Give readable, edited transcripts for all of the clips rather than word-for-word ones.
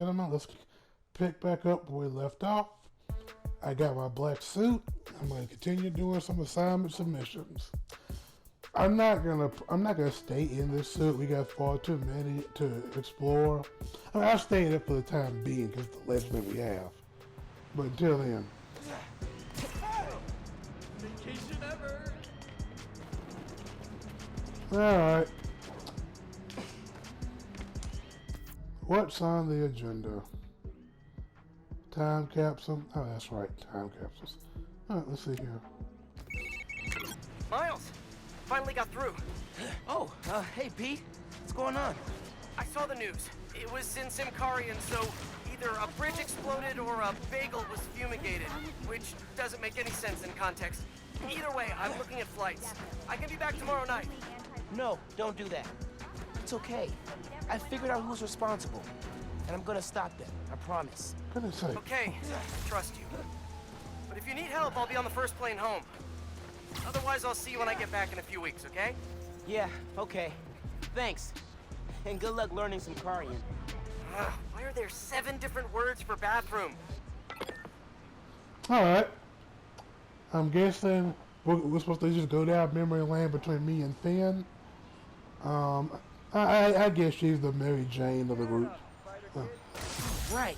Gentlemen, let's pick back up where we left off. I got my black suit. I'm gonna continue doing some assignment submissions. I'm not gonna stay in this suit. We got far too many to explore. I mean, I'll stay in it for the time being because the legend that we have. But until then, Vacation ever. all right. What's on the agenda? Time capsule. Oh, that's right, time capsules. All right, let's see here. Miles, finally got through. Oh, hey Pete, what's going on? I saw the news. It was in Simkarian, so either a bridge exploded or a bagel was fumigated, which doesn't make any sense in context. Either way, I'm looking at flights. I can be back tomorrow night. No, don't do that. It's okay. I figured out who's responsible, and I'm gonna stop them, I promise. Goodness sake. Okay, I trust you. But if you need help, I'll be on the first plane home. Otherwise, I'll see you when I get back in a few weeks, okay? Yeah, okay. Thanks. And good luck learning some Karian. Why are there 7 different words for bathroom? All right. I'm guessing we're supposed to just go down memory lane between me and Finn. I guess she's the Mary Jane of the group. Right.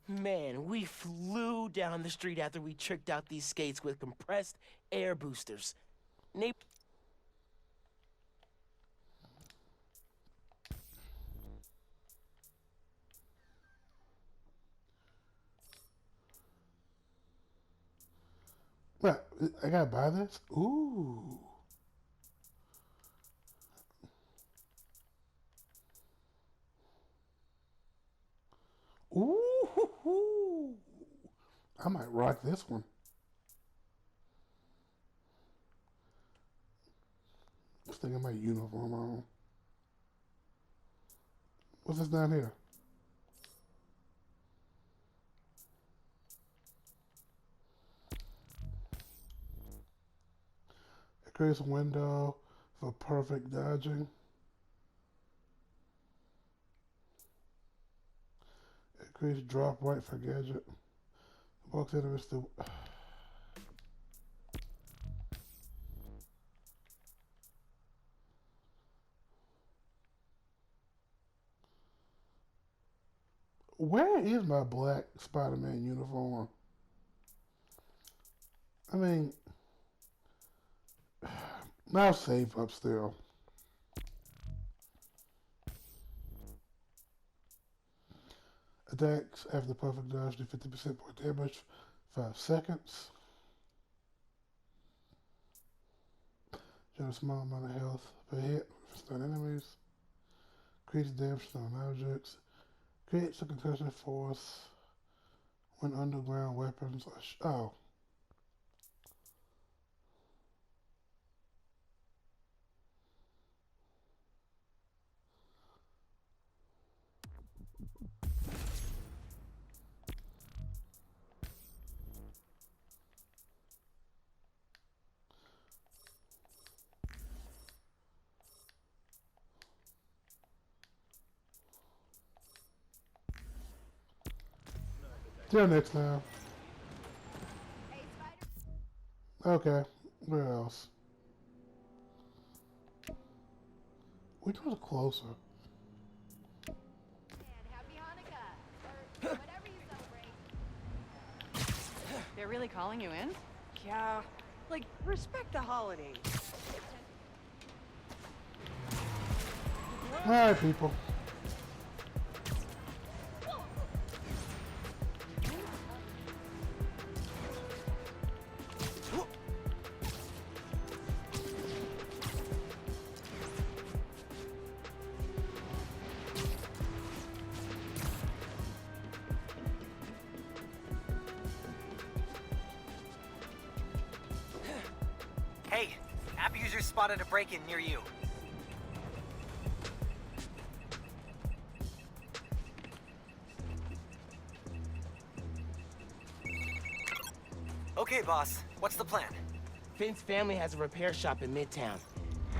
Man, we flew down the street after we tricked out these skates with compressed air boosters. What? I gotta buy this? Ooh. Ooh. Hoo, hoo. I might rock this one. Sticking my uniform on. What's this down here? It creates a window for perfect dodging. It creates drop right for gadget. Walks in with the. Where is my black Spider-Man uniform? I mean, I'll save up still. Attacks after perfect dodge do 50% more damage, 5 seconds. Generate a small amount of health per hit for stun enemies. Creates damage on objects. Creates a concussion force when underground weapons are oh. Till next time. Okay, where else? Which one's closer? Happy Hanukkah, or whatever you celebrate. They're really calling you in? Yeah, like, respect the holidays. Alright, people. Hey, app users spotted a break-in near you. Okay, boss. What's the plan? Finn's family has a repair shop in Midtown.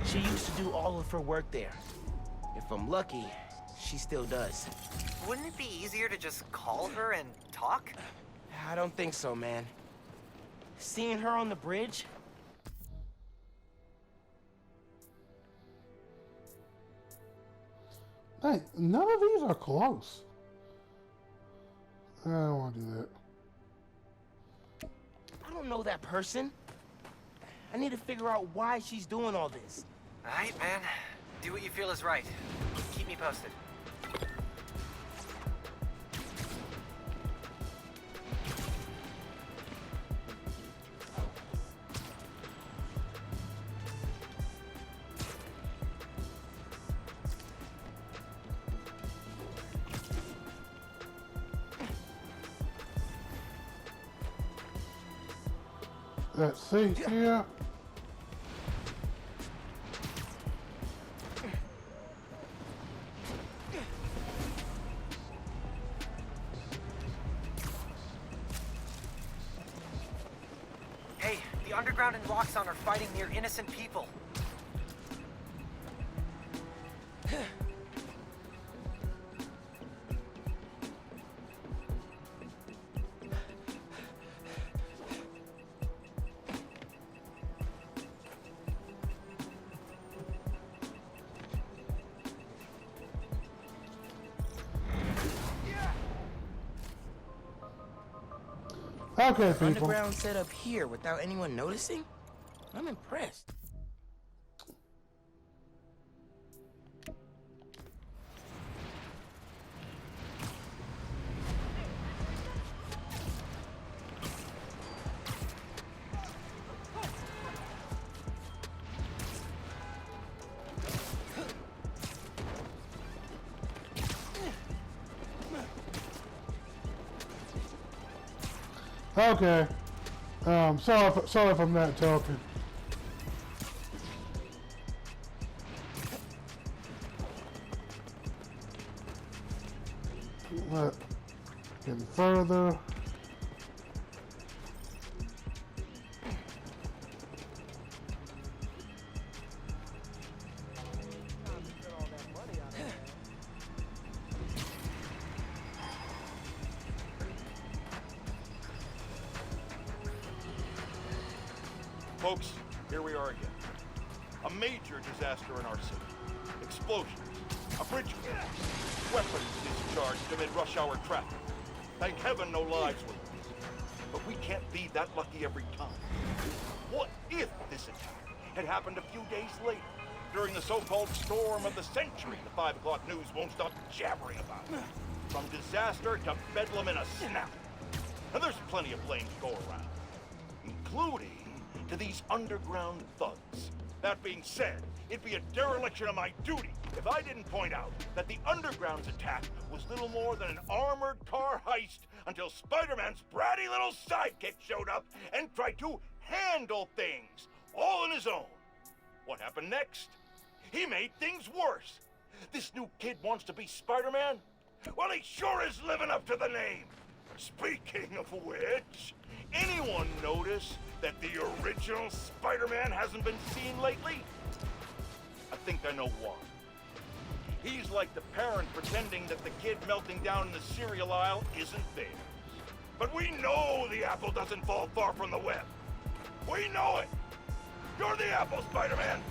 She used to do all of her work there. If I'm lucky, she still does. Wouldn't it be easier to just call her and talk? I don't think so, man. Seeing her on the bridge? Hey, none of these are close. I don't want to do that. I don't know that person. I need to figure out why she's doing all this. Alright, man. Do what you feel is right. Keep me posted. Let's see here. Hey, the Underground and Roxxon are fighting near innocent people. Okay, people. Underground set up here without anyone noticing? I'm impressed. Okay. Sorry if I'm not talking. Getting further. Folks, here we are again. A major disaster in our city. Explosions. A bridge collapse. Weapons discharged amid rush hour traffic. Thank heaven no lives were lost. But we can't be that lucky every time. What if this attack had happened a few days later, during the so-called storm of the century the 5 o'clock news won't stop jabbering about? From disaster to bedlam in a snap. And there's plenty of blame to go around, including to these underground thugs. That being said, it'd be a dereliction of my duty if I didn't point out that the Underground's attack was little more than an armored car heist until Spider-Man's bratty little sidekick showed up and tried to handle things, all on his own. What happened next? He made things worse. This new kid wants to be Spider-Man? Well, he sure is living up to the name. Speaking of which, anyone notice that the original Spider-Man hasn't been seen lately? I think I know why. He's like the parent pretending that the kid melting down in the cereal aisle isn't theirs. But we know the apple doesn't fall far from the web. We know it! You're the apple, Spider-Man!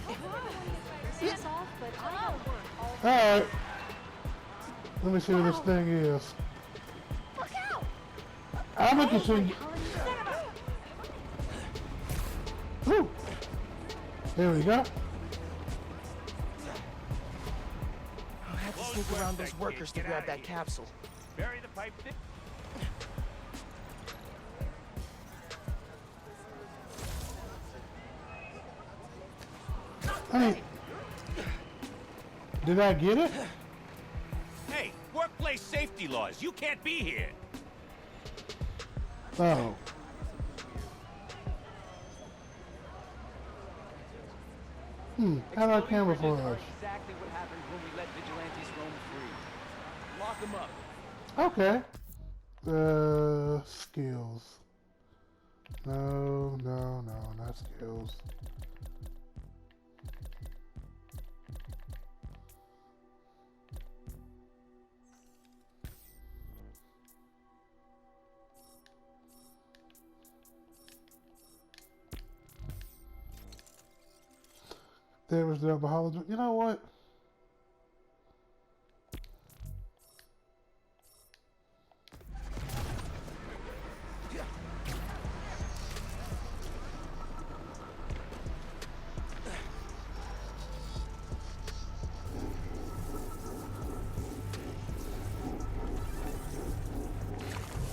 It's off, but I gotta work all Alright. Let me see what this thing is. Look out! I'm gonna continue. Woo! There we go. I'll have to sneak around those workers to grab that capsule. Bury the pipe thick. Hey. Did I get it? Hey, workplace safety laws. You can't be here. Oh. How do I camouflage? Exactly what happens when we let vigilantes roam free. Lock them up. Okay. Skills. No, not skills. There was the hologram. You know what?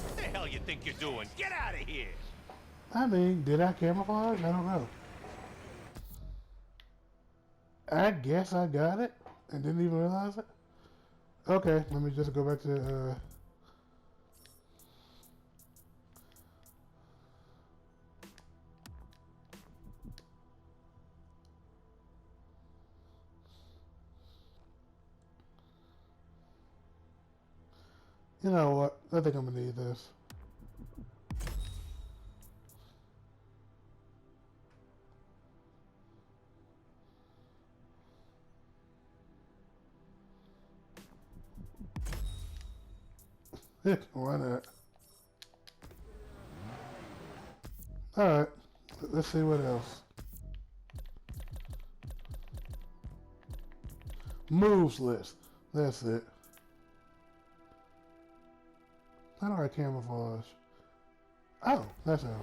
What the hell you think you're doing? Get out of here! I mean, did I camouflage? I don't know. I guess I got it and didn't even realize it. Okay, let me just go back to you know what? I think I'm gonna need this. Why not? Alright, let's see what else. Moves list. That's it. How do I camouflage? Oh, that's how.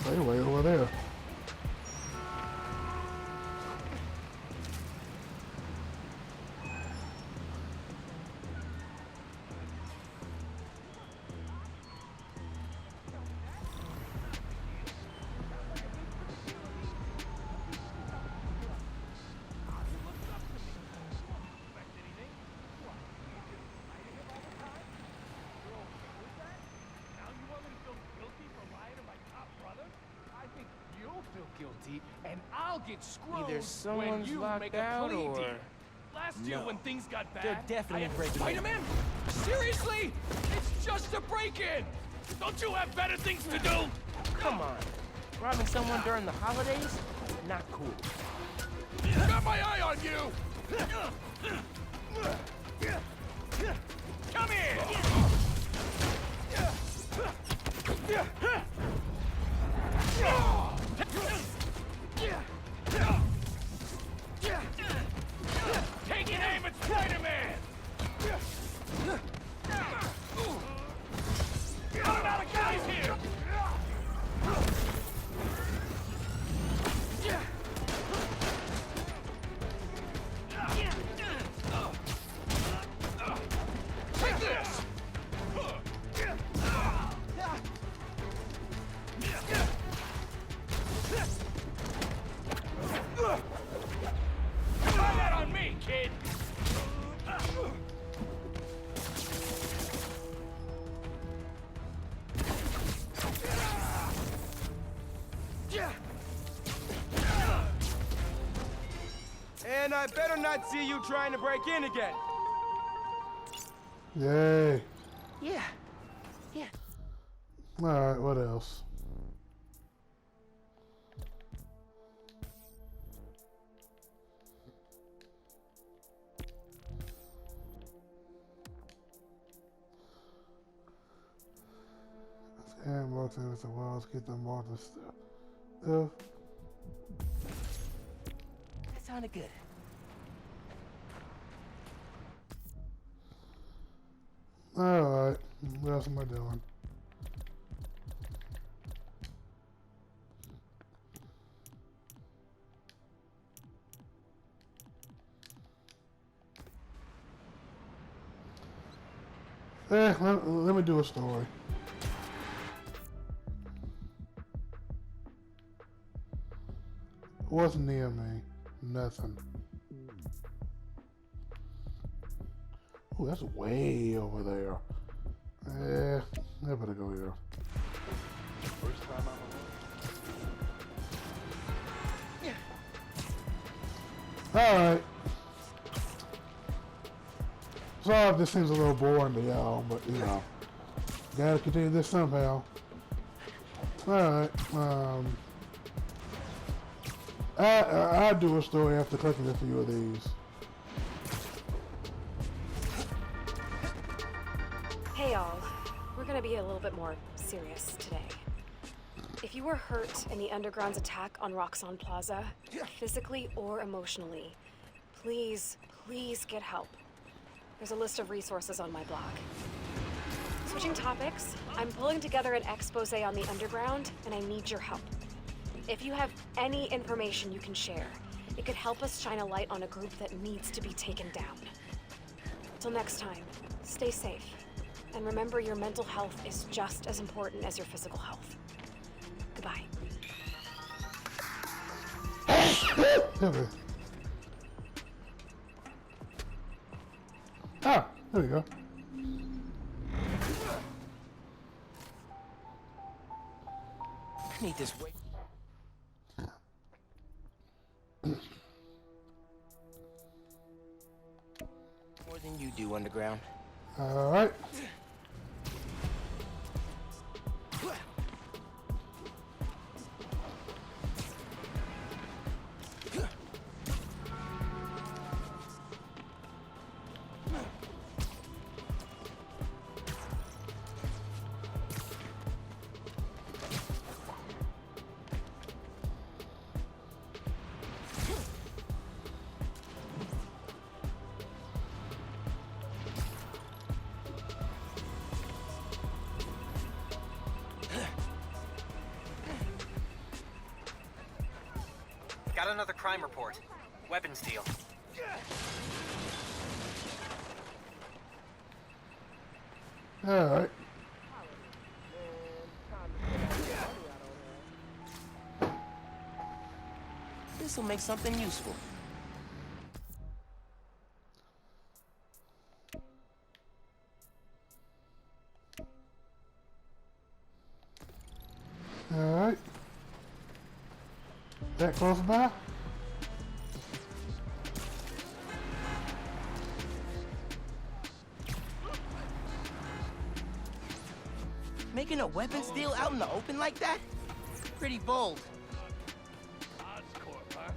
They're way over there. Guilty, and I'll get screwed Either when someone's you locked make a out plea or deal. Last year no. when things got bad, They're definitely I had breaking in. Spiderman? Seriously? It's just a break-in. Don't you have better things to do? Come on. Robbing someone during the holidays? Not cool. Got my eye on you. Come here. Taking aim at Spider-Man! Running out of guys here! Take this! Try that on me, kid! And I better not see you trying to break in again. Yay. Yeah. Yeah. Alright, what else? And marks in the walls, get them marked and stuff. That sounded good. Alright, what else am I doing? Let me do a story. What's near me? Nothing. Ooh, that's way over there. Yeah, I better go here. First time I'm Alright. Sorry if this seems a little boring to y'all, but you know, gotta continue this somehow. Alright, I'll do a story after clicking a few of these. Hey all, we're gonna be a little bit more serious today. If you were hurt in the Underground's attack on Roxxon Plaza, physically or emotionally, please get help. There's a list of resources on my blog. Switching topics, I'm pulling together an expose on the Underground, and I need your help. If you have any information you can share, it could help us shine a light on a group that needs to be taken down. Till next time, stay safe. And remember, your mental health is just as important as your physical health. Goodbye. Ah, there we go. I need this weight. More than you do, Underground. Alright. Got another crime report. Weapons deal. Alright. This'll make something useful. Alright. That close by? Making a weapons deal out in the open like that? Pretty bold. Oscorp, huh?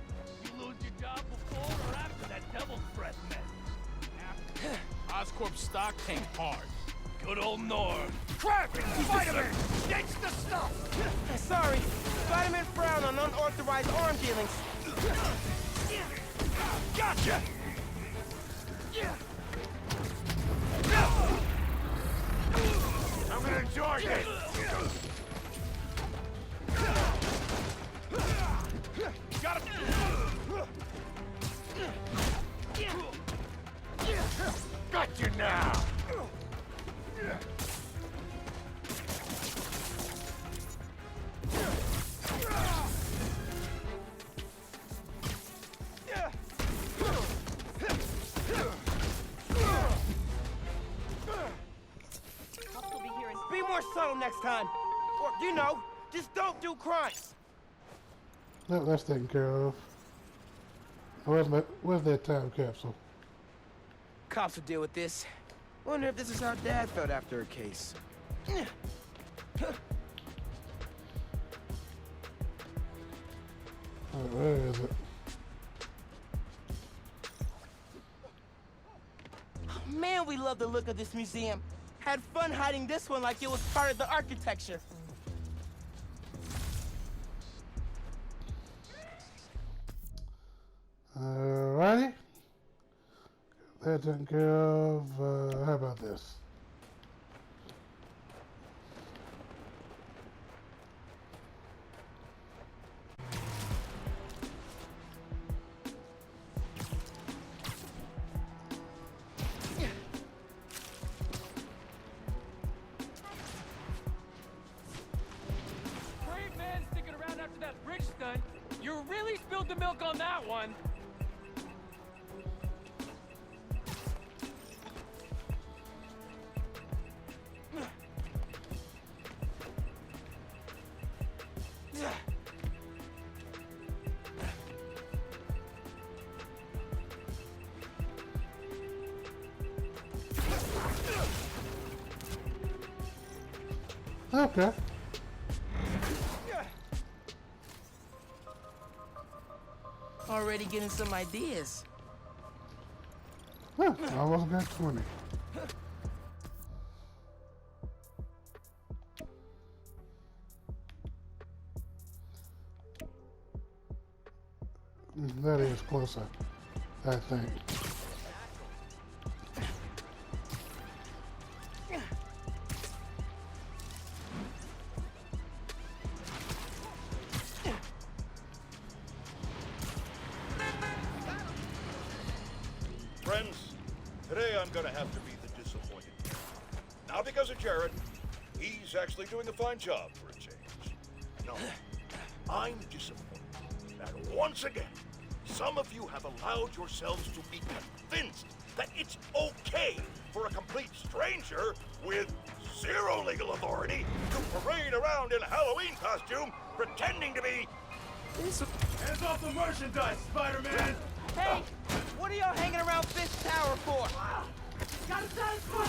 You lose your job before or after that devil's breath mess? Oscorp stock came hard. Good old Norm. Crap! Spiderman! Ditch the stuff! Sorry, Spiderman frowned on unauthorized arm dealings. Gotcha! I'm gonna enjoy this! Got him! Got you now! Be more subtle next time. Or, you know, just don't do crimes. No, that's taken care of. Where's that time capsule? Cops will deal with this. Wonder if this is how Dad felt after a case. Where is it? Oh, man, we love the look of this museum. Had fun hiding this one like it was part of the architecture. Alrighty. That taken care of. How about this? Brave man sticking around after that bridge stunt. You really spilled the milk on that one. Okay. Already getting some ideas. Huh, almost got 20. That is closer, I think. Friends, today I'm gonna have to be the disappointed one. Not because of Jared. He's actually doing a fine job for a change. No, I'm disappointed that once again, some of you have allowed yourselves to be convinced that it's okay for a complete stranger with zero legal authority to parade around in a Halloween costume pretending to be... Hands off the merchandise, Spider-Man! Hey, what are y'all hanging around Fisk Tower for? Gotta satisfy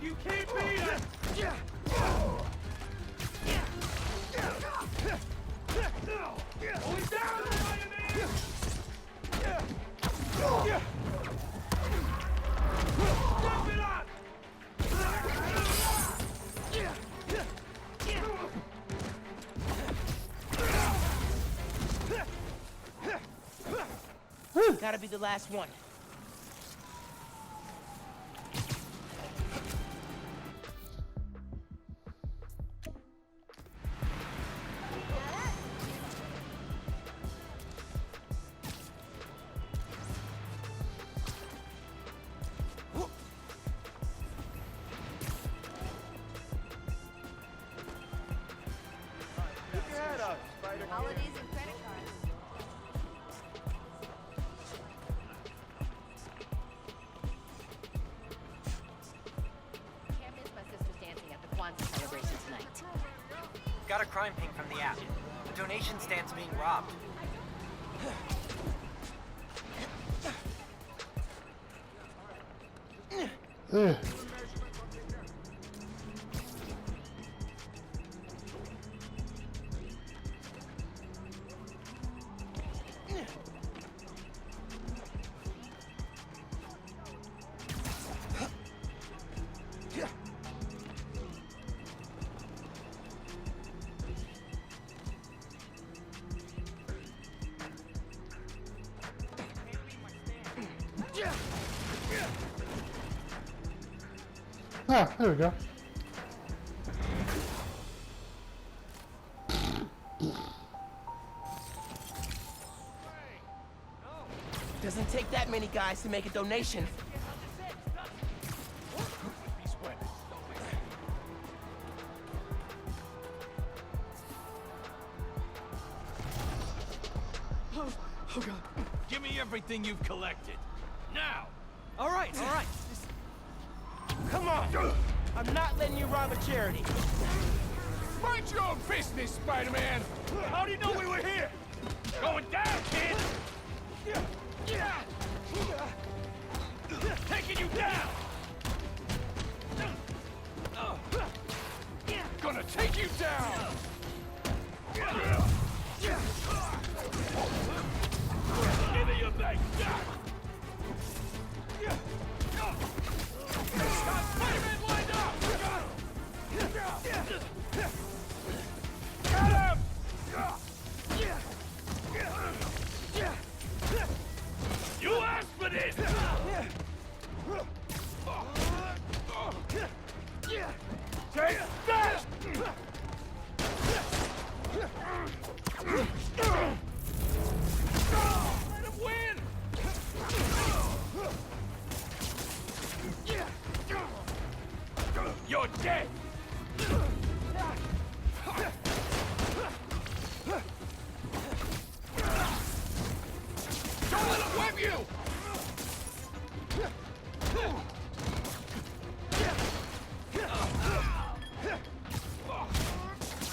You can't beat us! Only down, Spider-Man! Step it up! Gotta be the last one. Holidays and credit cards. Can't miss my sister's dancing at the Kwanzaa celebration tonight. Got a crime ping from the app. The donation stand's being robbed. Yeah. Ah, there we go. Doesn't take that many guys to make a donation. Oh God. Give me everything you've collected. Now! All right. Come on! I'm not letting you rob a charity. Mind your own business, Spider-Man! How do you know we were here? Going down, kid! Taking you down! Gonna take you down! Give me your thing! Got Spider-Man lined up! Got him! You asked for this! Take that! Let him win! You're dead! Don't let him whip you!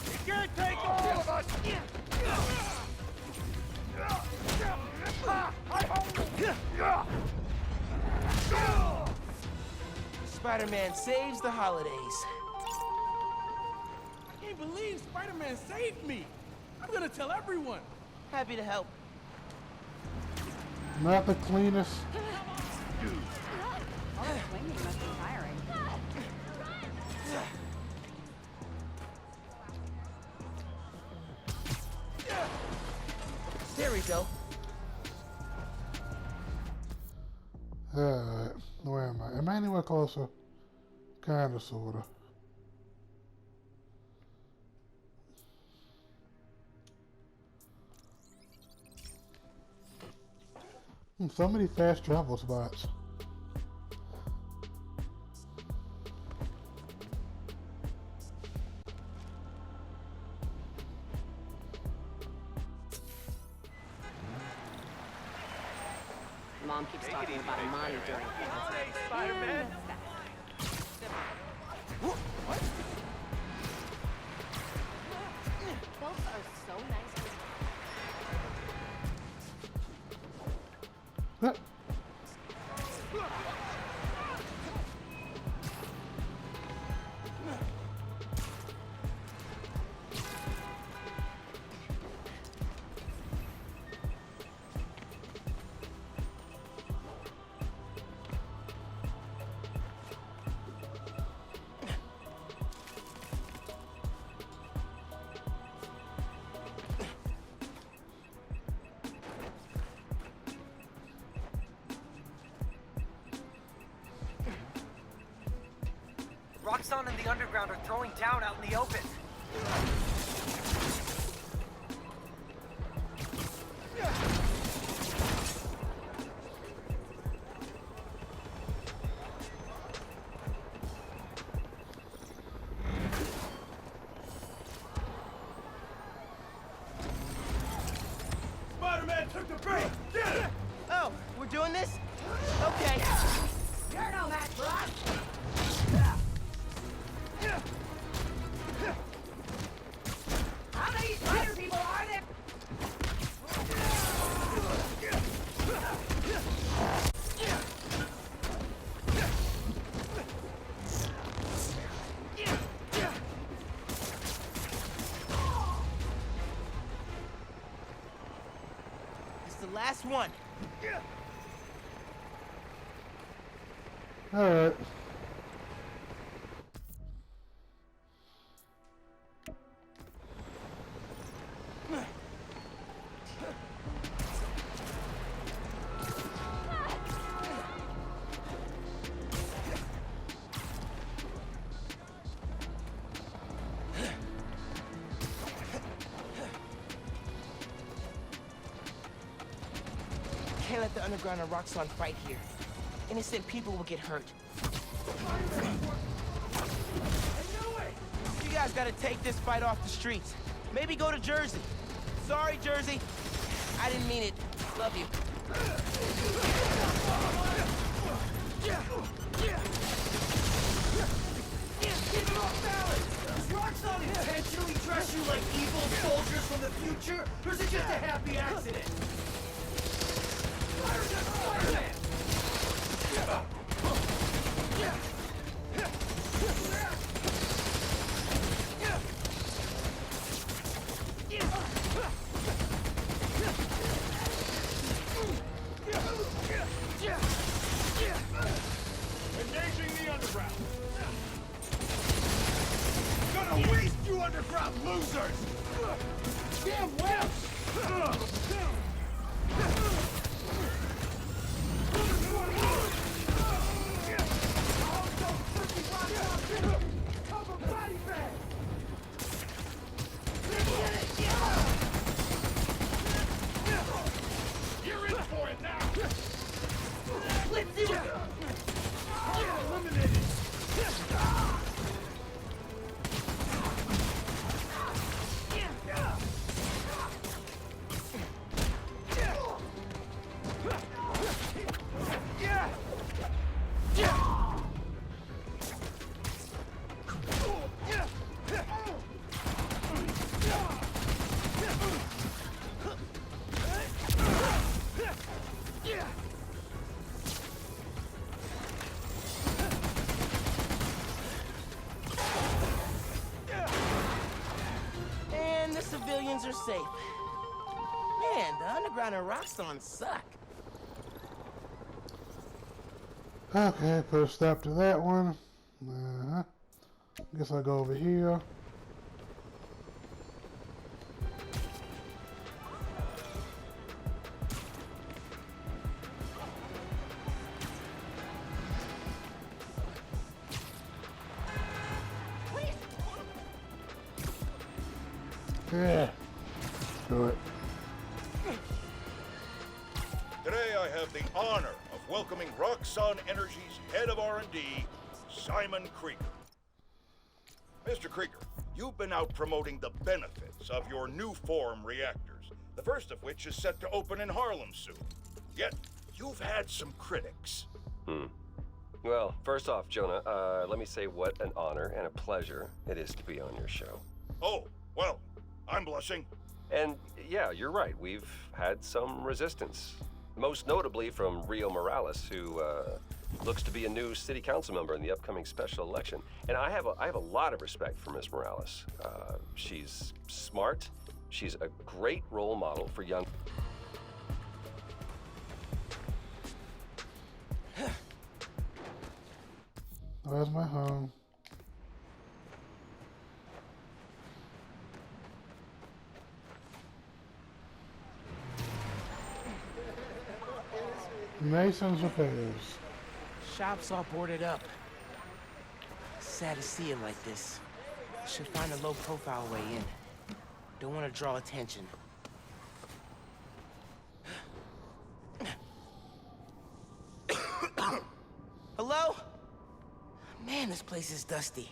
You can't take all of us! Spider-Man saves the holidays. I can't believe Spider-Man saved me. I'm gonna tell everyone. Happy to help. Not the cleanest. All the swinging must be tiring. There we go. Alright, where am I? Am I anywhere closer? Kinda, sorta. So many fast travel spots. Mom keeps talking about money during things. Spider-Man. Those are so nice. Huh. Roxxon and the Underground are throwing down out in the open. Spider-Man took the bait. Get it! Oh, we're doing this? Okay. You're no match for us! How many spider people are there? It's the last one. Alright. Can't let the Underground and Roxxon fight here. Innocent people will get hurt. You guys gotta take this fight off the streets. Maybe go to Jersey. Sorry, Jersey. I didn't mean it. Love you. Keep it off balance! Does Roxxon intentionally dress you like evil soldiers from the future? Or is it just a happy accident? Spider-Man! Engaging the Underground. Gonna waste you underground losers! Damn webs! You're in for it now. Let's do it! Eliminated. civilians are safe. Man, the underground and Roxxon suck. Okay, put a stop to that one. Guess I'll go over here. Yeah, do it. Today I have the honor of welcoming Roxxon Energy's head of R&D, Simon Krieger. Mr. Krieger, you've been out promoting the benefits of your new form reactors, the first of which is set to open in Harlem soon. Yet, you've had some critics. Well, first off, Jonah, let me say what an honor and a pleasure it is to be on your show. Oh, well, I'm blushing. And yeah, you're right, we've had some resistance. Most notably from Rio Morales, who looks to be a new city council member in the upcoming special election. And I have a lot of respect for Miss Morales. She's smart. She's a great role model for young. Where's my home? Mason's repairs. Shop's all boarded up. Sad to see it like this. Should find a low-profile way in. Don't want to draw attention. Hello? Man, this place is dusty.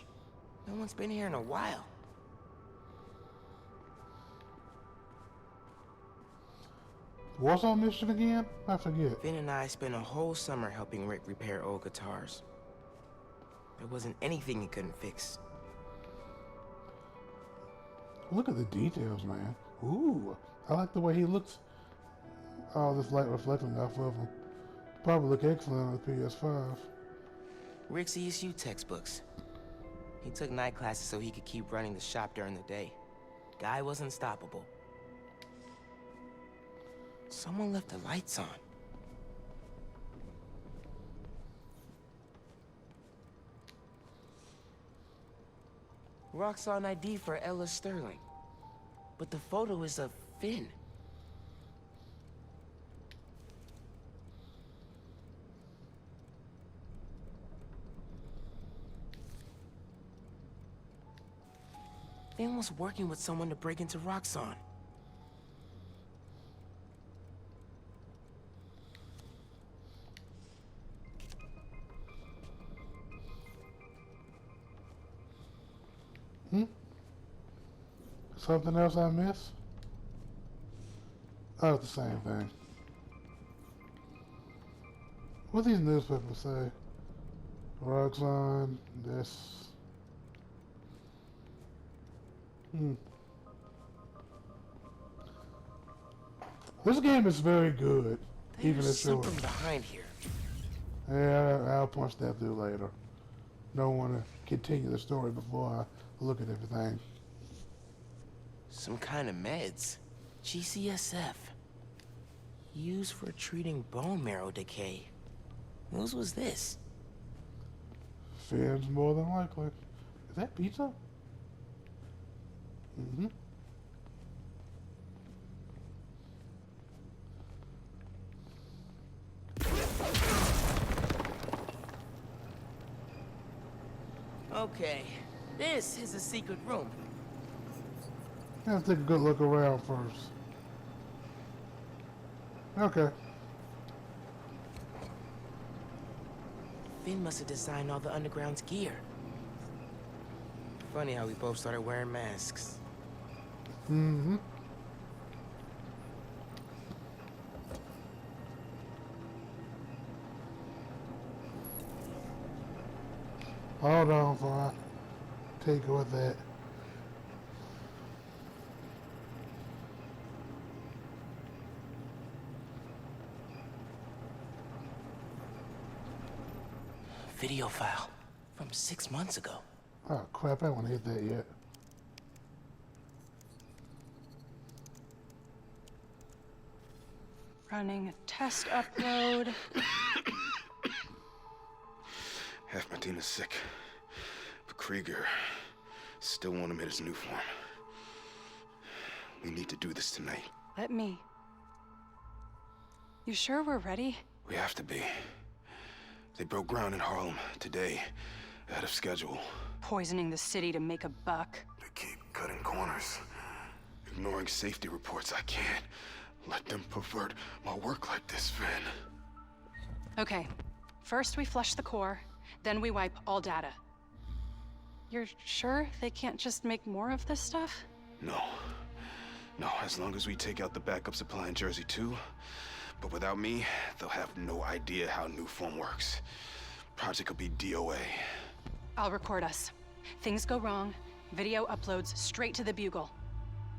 No one's been here in a while. What's our mission again? I forget. Finn and I spent a whole summer helping Rick repair old guitars. There wasn't anything he couldn't fix. Look at the details, man. Ooh, I like the way he looks. All this light reflecting off of him. Probably look excellent on the PS5. Rick's ESU textbooks. He took night classes so he could keep running the shop during the day. Guy was unstoppable. Someone left the lights on. Roxxon ID for Ella Sterling. But the photo is of Finn. Finn was working with someone to break into Roxxon. Something else I missed? Oh, it's the same thing. What these newspapers say? Roxxon, this. This game is very good, even There's if short. something behind here. Yeah, I'll punch that through later. Don't want to continue the story before I look at everything. Some kind of meds. GCSF. Used for treating bone marrow decay. Whose was this? Finn's more than likely. Is that pizza? Okay, this is a secret room. Gotta take a good look around first. Okay. Finn must have designed all the underground's gear. Funny how we both started wearing masks. Hold on before I take it with that. Video file from 6 months ago. Oh crap, I don't want to hit that yet. Running a test upload. Half my team is sick, but Krieger still want him in his new form. We need to do this tonight. Let me. You sure we're ready? We have to be. They broke ground in Harlem today, ahead of schedule. Poisoning the city to make a buck. They keep cutting corners, ignoring safety reports. I can't let them pervert my work like this, Finn. Okay, first we flush the core, then we wipe all data. You're sure they can't just make more of this stuff? No. No, as long as we take out the backup supply in Jersey too. But without me, they'll have no idea how new form works. Project will be DOA. I'll record us. Things go wrong, video uploads straight to the Bugle.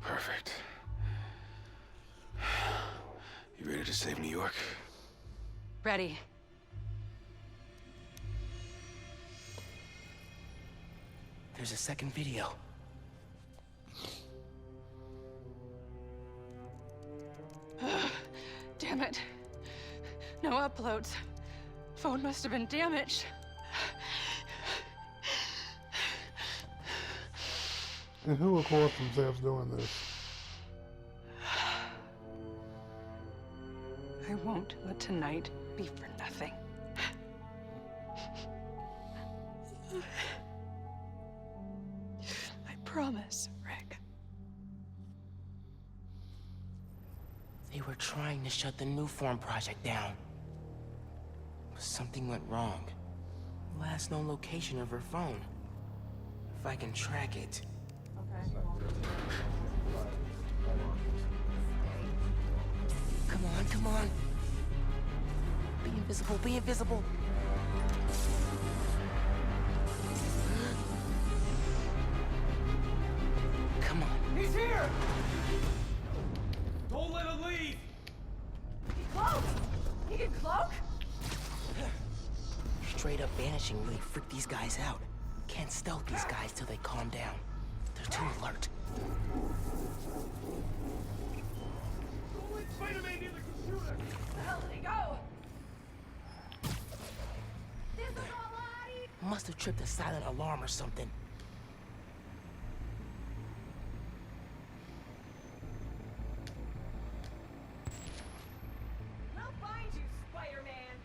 Perfect. You ready to save New York? Ready. There's a second video. Damn it. No uploads. Phone must have been damaged. And who records themselves doing this? I won't let tonight be for nothing. I promise, Rick. They were trying to shut the New Form project down. But something went wrong. Last known location of her phone. If I can track it. Come on, come on. Be invisible, be invisible. Come on. He's here! Don't let him leave! He cloaked! He can cloak? Straight up vanishing really freaked these guys out. Can't stealth these guys till they calm down. They're too alert. Don't let Spiderman near the computer! Where the hell did he go? This is all I... Must have tripped a silent alarm or something. We'll find you, Spider-Man!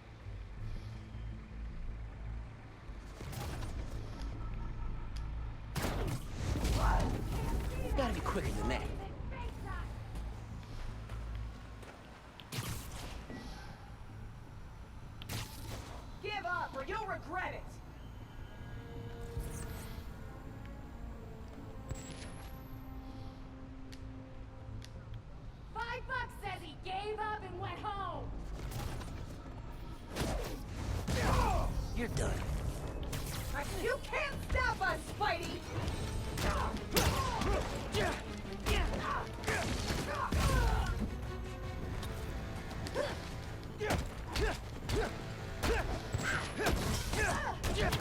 Gotta be quicker than that. Give up, or you'll regret it! $5 says he gave up and went home! You're done. You can't stop us, Spidey!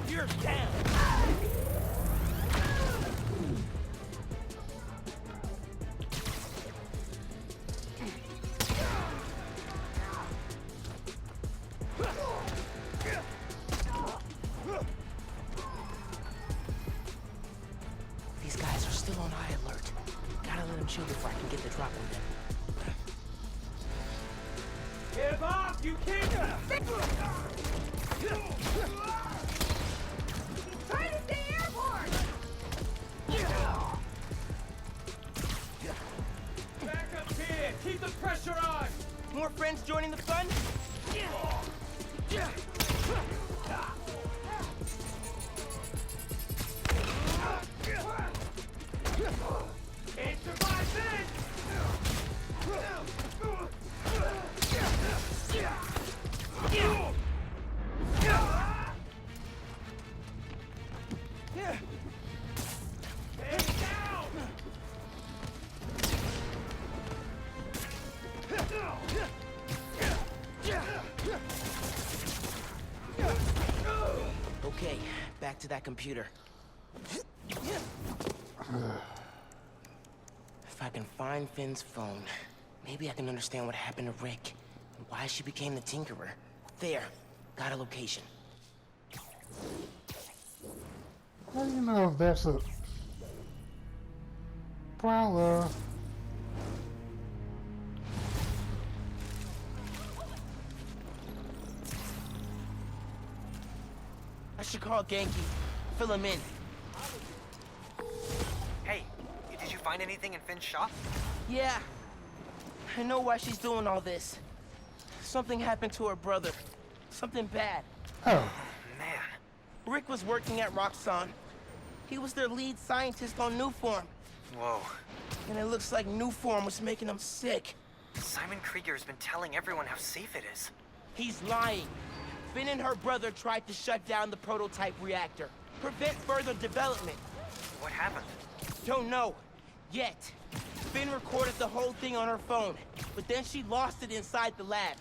You're down. These guys are still on high alert. Gotta let them chill before I can get the drop on them. Give up! You can't... Try to stay airborne! Back up here! Keep the pressure on! More friends joining the fun? Can't survive this! Stay down! Okay, back to that computer. If I can find Finn's phone, maybe I can understand what happened to Rick. why she became the Tinkerer. There, got a location. How do you know if that's a prowler? I should call Genki. Fill him in. Hey, did you find anything in Finn's shop? Yeah. I know why she's doing all this. Something happened to her brother. Something bad. Oh. Man. Rick was working at Roxxon. He was their lead scientist on Newform. Whoa. And it looks like Newform was making him sick. Simon Krieger's been telling everyone how safe it is. He's lying. Finn and her brother tried to shut down the prototype reactor. Prevent further development. What happened? Don't know. Yet. Finn recorded the whole thing on her phone, but then she lost it inside the lab.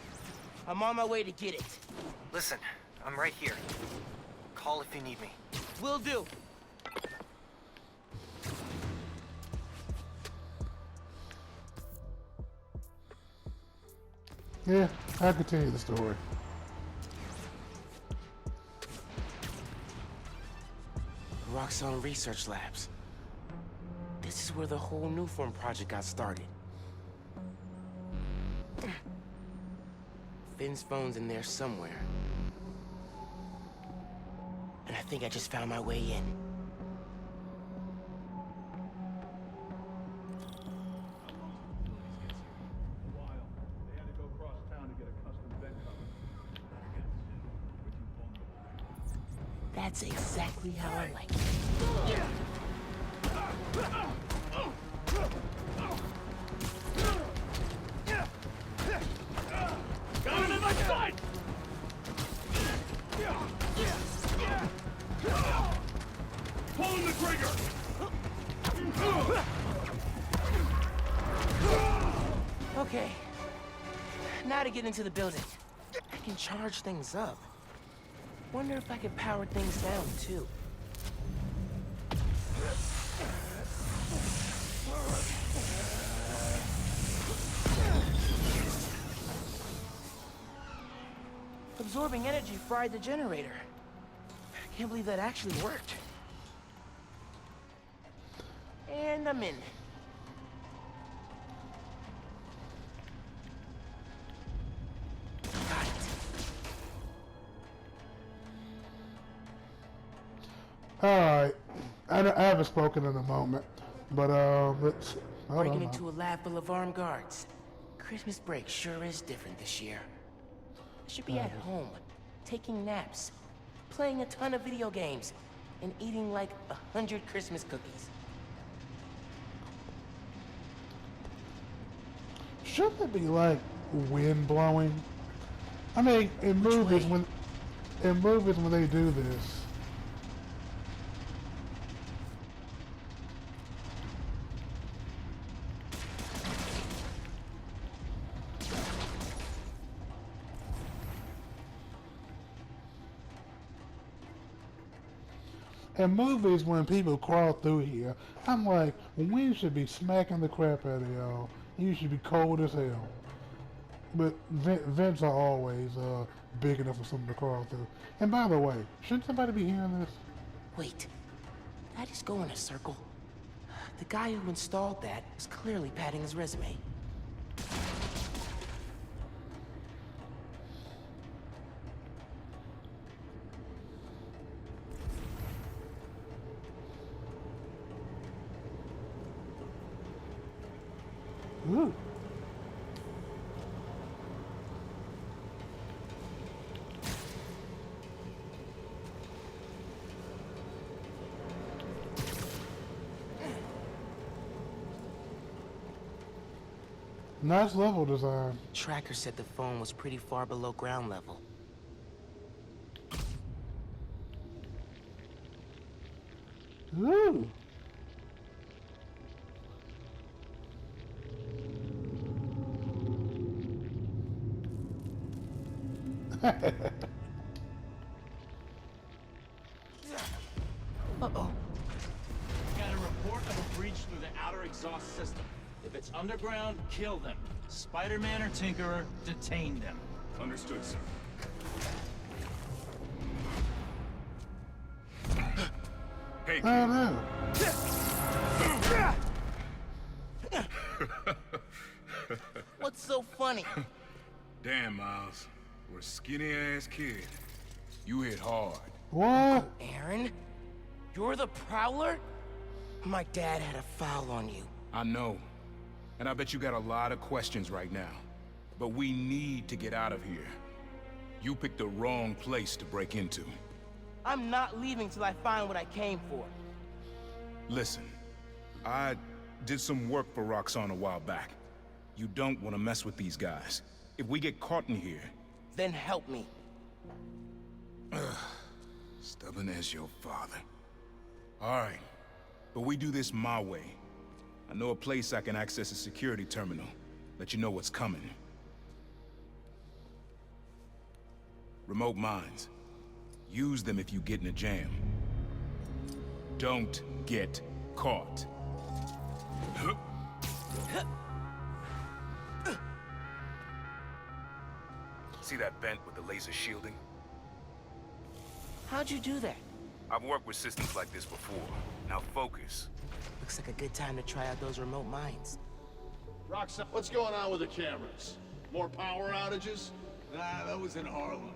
I'm on my way to get it. Listen, I'm right here. Call if you need me. Will do. Yeah, I'll continue the story. Roxxon Research Labs. This is where the whole Newform project got started. Finn's phone's in there somewhere. And I think I just found my way in. That's exactly how I like it. Got him in my sight! Pulling the trigger! Okay. Now to get into the building. I can charge things up. Wonder if I could power things down, too. Absorbing energy fried the generator. I can't believe that actually worked. And I'm in. Got it. Alright. I haven't spoken in a moment, but let's... Breaking into a lab full of armed guards. Christmas break sure is different this year. I should be at home, taking naps, playing a ton of video games, and eating like 100 Christmas cookies. Shouldn't it be like wind blowing? I mean, in movies when they do this. In movies, when people crawl through here, I'm like, wind should be smacking the crap out of y'all. You should be cold as hell. But vents are always big enough for someone to crawl through. And by the way, shouldn't somebody be hearing this? Wait, that is going a circle. The guy who installed that is clearly padding his resume. Ooh. Nice level design. Tracker said the phone was pretty far below ground level. Ooh. Uh-oh. Got a report of a breach through the outer exhaust system. If it's underground, kill them. Spider-Man or Tinkerer, detain them. Understood, sir. Hey, kid. Oh no. What's so funny? Damn, Miles. We're a skinny-ass kid. You hit hard. What? Aaron? You're the Prowler? My dad had a foul on you. I know. And I bet you got a lot of questions right now. But we need to get out of here. You picked the wrong place to break into. I'm not leaving till I find what I came for. Listen, I did some work for Roxxon a while back. You don't want to mess with these guys. If we get caught in here... Then help me. Stubborn as your father. All right, but we do this my way. I know a place I can access a security terminal. Let you know what's coming. Remote mines. Use them if you get in a jam. Don't get caught. See that vent with the laser shielding? How'd you do that? I've worked with systems like this before. Now focus. Looks like a good time to try out those remote mines. Roxxon, what's going on with the cameras? More power outages? Nah, that was in Harlem.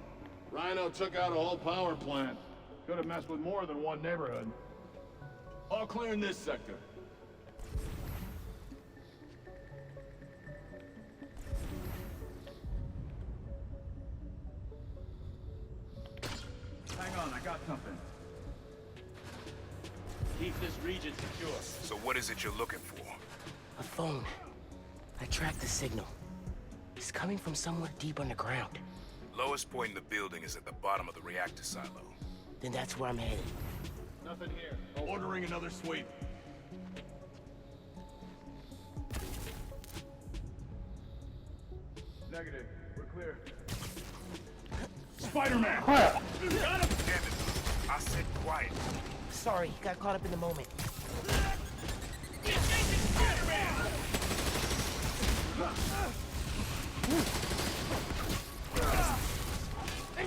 Rhino took out a whole power plant. Could have messed with more than one neighborhood. All clear in this sector. Hang on, I got something. Keep this region secure. So what is it you're looking for? A phone. I tracked the signal. It's coming from somewhere deep underground. Lowest point in the building is at the bottom of the reactor silo. Then that's where I'm headed. Nothing here. Ordering another sweep. Negative. We're clear. Spider-Man! Crap. Damn it! I said quiet. Sorry, got caught up in the moment.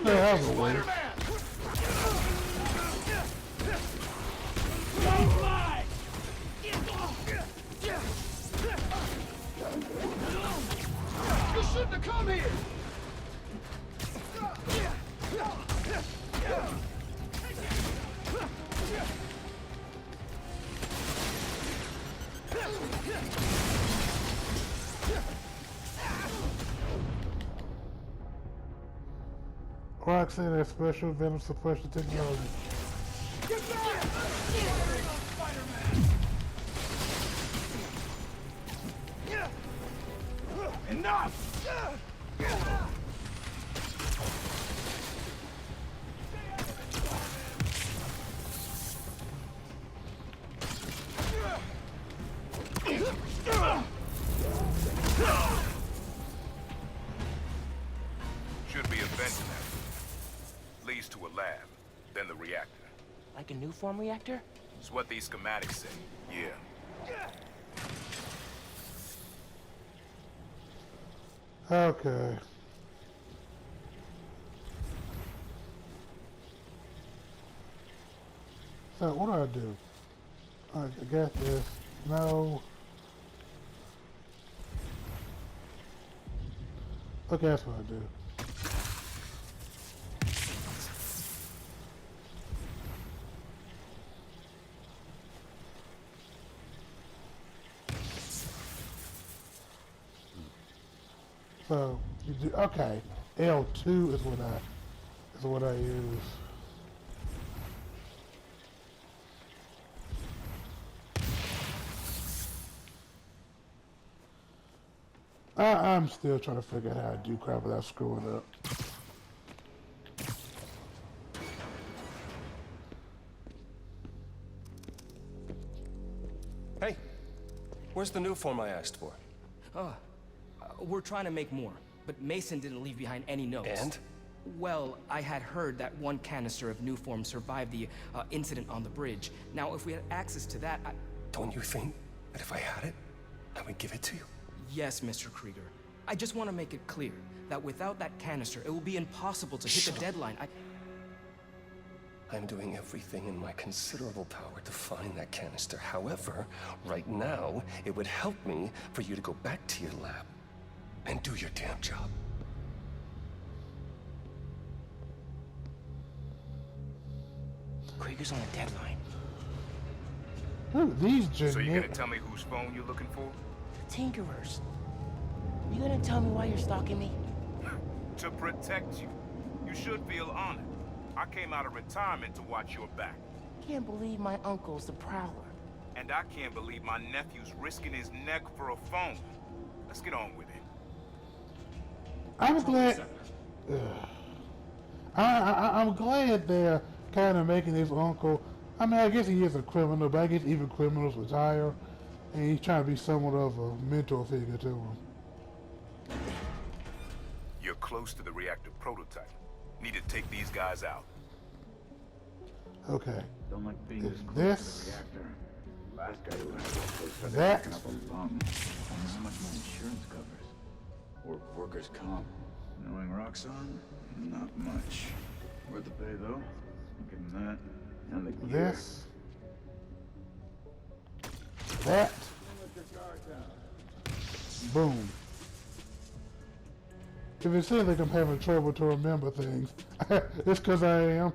Stay out of the way. You shouldn't have come here! Roxxon has special venom suppression technology. Enough! Should be a vent in that. Leads to a lab, then the reactor. Like a new form reactor? It's what these schematics say. Yeah. Okay. So what do I do? I got this. No. Okay, that's what I do. So you do okay. L2 is what I use. I'm still trying to figure out how to do crap without screwing up. Hey, where's the new form I asked for? We're trying to make more, but Mason didn't leave behind any notes. And? Well, I had heard that one canister of new form survived the incident on the bridge. Now, if we had access to that, Don't you think that if I had it, I would give it to you? Yes, Mr. Krieger. I just want to make it clear that without that canister, it will be impossible to hit the deadline. I'm doing everything in my considerable power to find that canister. However, right now, it would help me for you to go back to your lab and do your damn job. Krieger's on a deadline. Look at these So you gonna genetic. tell me whose phone you're looking for? Tinkerers. You gonna tell me why you're stalking me? To protect you. You should feel honored. I came out of retirement to watch your back. Can't believe my uncle's the Prowler. And I can't believe my nephew's risking his neck for a phone. Let's get on with it. I'm glad. I'm glad they're kind of making his uncle. I mean, I guess he is a criminal, but I guess even criminals retire, and he's trying to be somewhat of a mentor figure to him. You're close to the reactor prototype. Need to take these guys out. Okay. Don't like being Is this close this- to the reactor. Last guy who had to go close to That- picking up a bomb. I wonder how much my insurance covers. Or workers' comp. Knowing Roxxon, not much. Worth the pay though. I'll give him that. And the gear. This. That. Boom. If it seems like I'm having trouble to remember things, it's because I am.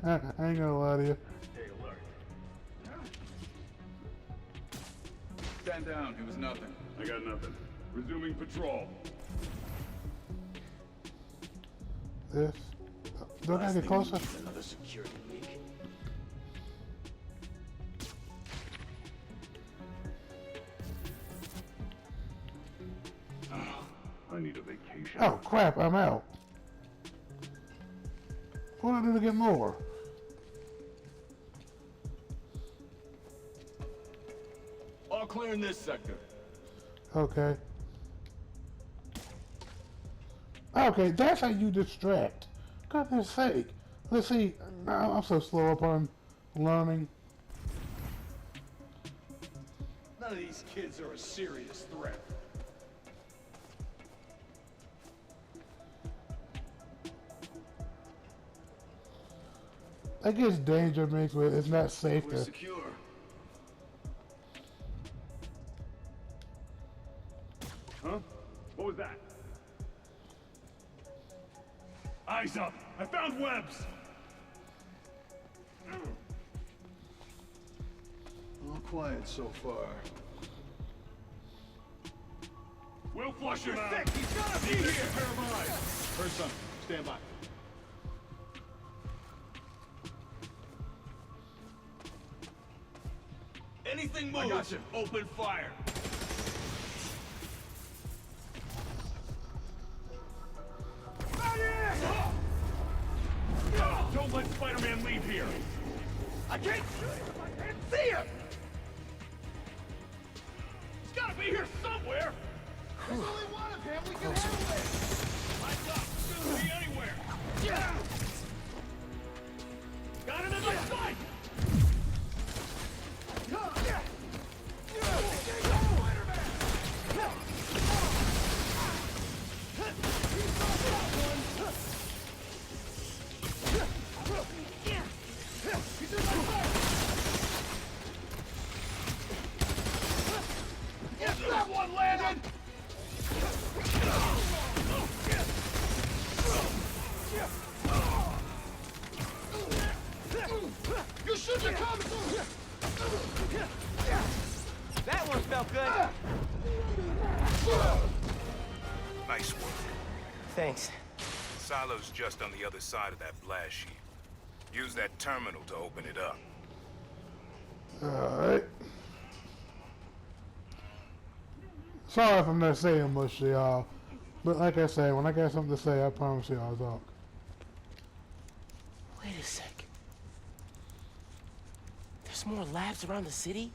I ain't gonna lie to you. Stay alert. Stand down. It was nothing. I got nothing. Resuming patrol. This. Do I gotta get closer? Another security leak. I need a vacation. Oh crap, I'm out. What do I do to get more? All clear in this sector. Okay. Okay, that's how you distract. Goodness sake. Let's see. I'm so slow up on learning. None of these kids are a serious threat. I guess danger mixed with it's not safe We're to. secure. Huh? What was that? Eyes up! I found webs! All quiet so far. We'll flush him out! He's gotta be here! Pair of eyes! Heard something. Stand by. Anything moves, I got you. Open fire. Don't let Spider-Man leave here. I can't shoot him if I can't see him. He's gotta be here somewhere. There's only one of him. We can handle it. Lights up. Shoot be anywhere. Yeah. Got him in my sight. Is that one landed? You should have come. That one felt good. Nice work. Thanks. Silo's just on the other side of that blast sheet. Use that terminal to open it up. Alright. Sorry if I'm not saying much to y'all. But like I say, when I got something to say, I promise you I'll talk. Wait a sec. There's more labs around the city?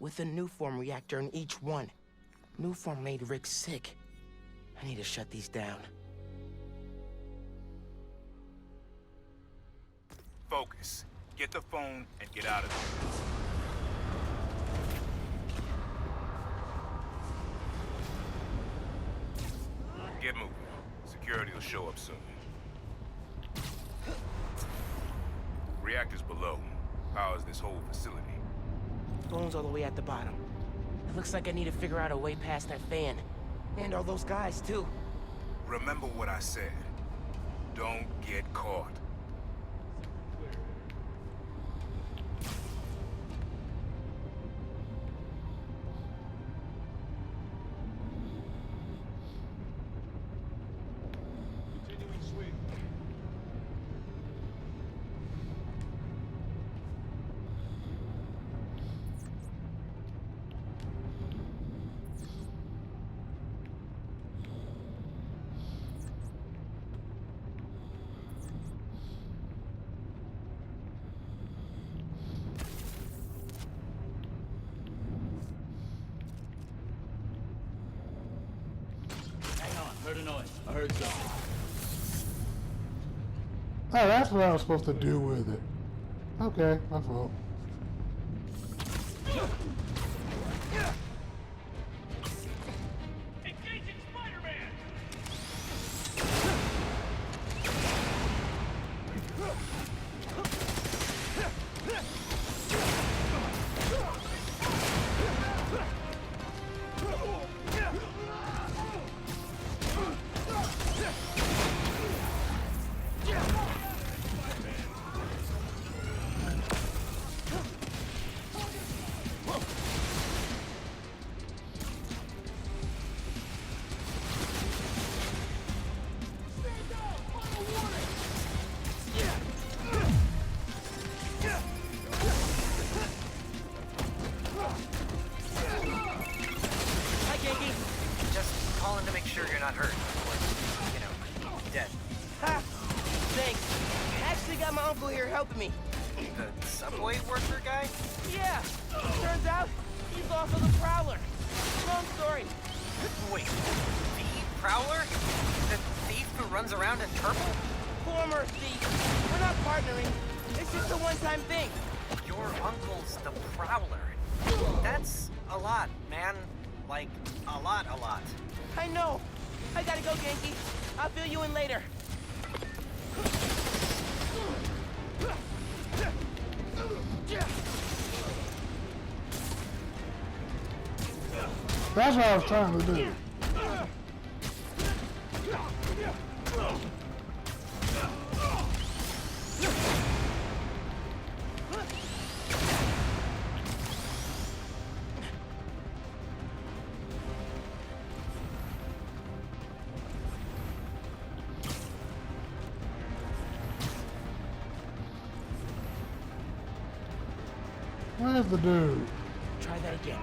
With a new form reactor in each one. New form made Rick sick. I need to shut these down. Focus. Get the phone and get out of there. Get moving. Security will show up soon. Reactors below. Powers this whole facility. Phone's all the way at the bottom. It looks like I need to figure out a way past that fan. And all those guys, too. Remember what I said. Don't get caught. Heard a noise. I heard something. Oh, that's what I was supposed to do with it. Okay, my fault. Engaging Spiderman! Hi, Genki. Just calling to make sure you're not hurt. Or, you know, dead. Ha! Thanks. I actually got my uncle here helping me. The subway worker guy? Yeah. Turns out, he's also the Prowler. Long story. Wait, the Prowler? The thief who runs around in purple? Former thief. We're not partnering. It's just a one-time thing. Your uncle's the Prowler. That's a lot, man. Like, a lot. I know. I gotta go, Genki. I'll fill you in later. That's what I was trying to do. Where's the dude? Try that again.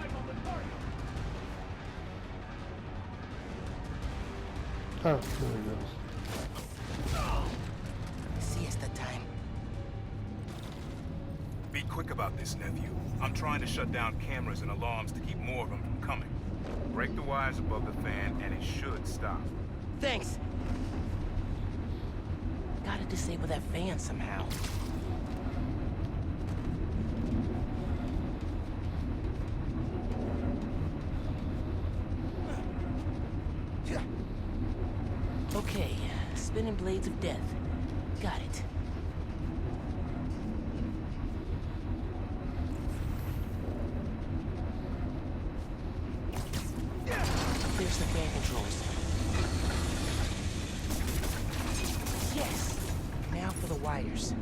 Oh, there he goes. Siesta time. Be quick about this, nephew. I'm trying to shut down cameras and alarms to keep more of them from coming. Break the wires above the fan and it should stop. Thanks. Gotta disable that fan somehow. Okay, spinning blades of death. Got it. There's the fan controls. Yes! Now for the wires.